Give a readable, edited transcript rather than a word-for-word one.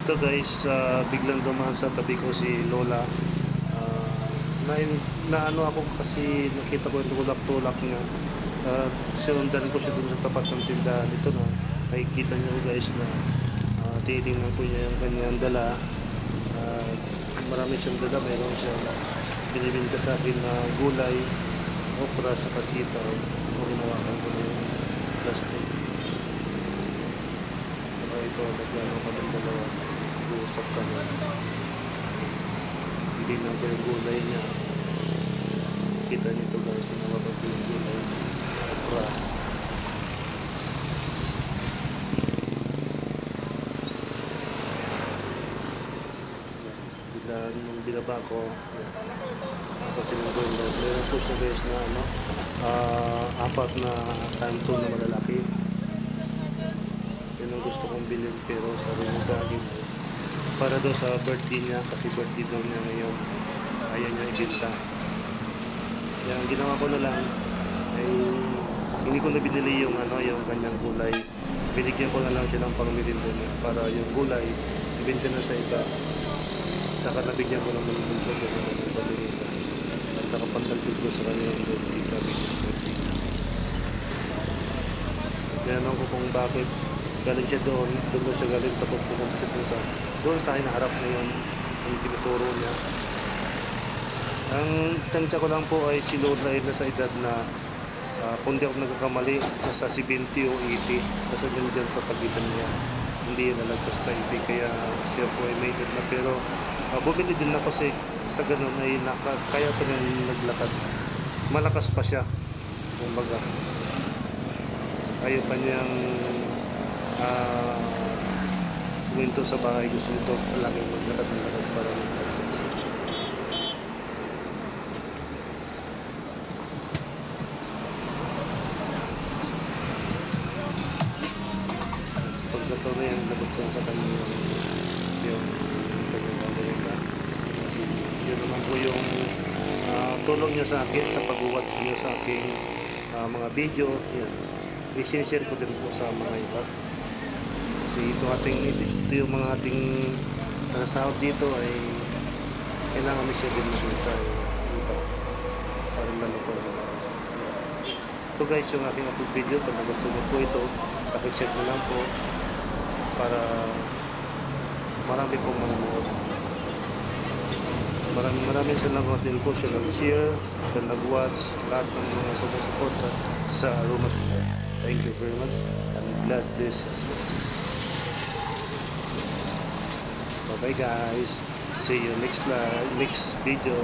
Ito guys, biglang dumaan sa tabi ko si Lola. Ah, naano ako kasi nakita ko yung tulak-tulak niya. Sinundan ko siya dun sa tapat ng tindahan. Ito na, nakikita niyo guys na titingnan ko niya yung kanyang dala. Marami siyang dala, mayroon siyang binibinta sa akin na gulay, okra sa kasitaw. Hinawakan ko na yung plastic. Ito, nagano kami dalawa, nag-uusap kami. Hindi na ko yung gulay niya. Kita nito guys, hinawakan ko yung gulay, okra. Nung binaba ko, ako sinunod na meron po siya guys na apat na kanto na malalaki. Yun ang gusto kong bilhin, pero sabi niya sa akin para daw sa birthday niya, kasi birthday daw niya ngayon, ayaw niya ibenta. Kaya ang ginawa ko na lang ay hindi ko na binili yung yung kanyang gulay. Binigyan ko na lang siya ng pangmerienda niya para yung gulay ibenta na sa iba. Saka nabigyan ko naman ng po siya sa kanyang pamilya. At saka pandagdag ko sa kanyang birthday, sabi niya birthday. Tinanong ko kung bakit galing siya doon na siya galing, tapos pumunta siya doon sa hinaharap na yun, yung tinuturo niya. Ang tansya ko lang po ay si Lola ay nasa edad na kung di ako nagkakamali, nasa 70 o 80, nasa dyan sa pagitan niya. Hindi yan nalagpas sa 80, kaya siya po ay may edad na, pero bumili din ako sa ganun ay kaya pa niya naglakad. Malakas pa siya, kumbaga. Ayaw pa niyang huminto sa bahay. Gusto nito palaging maglakad para mag-success. Pagkataon na yan, labot ko sa kanya yung kasi yun naman po yung tulong niya sa akin sa pag-uwat niya sa aking mga video. Yan, i-share ko din po sa mga iba, kasi ito yung mga ating sahod dito ay kailangan na siya din natin sa iba para malupang. So guys, yung aking upload video, kung gusto niyo po ito, pakishare mo lang po para marami pong manonood. Maraming salamat din po sa nag-share, sa nag-watch, lahat ng mga sumusuporta sa Aromas. Thank you very much, and God bless us. Bye bye guys, see you next video.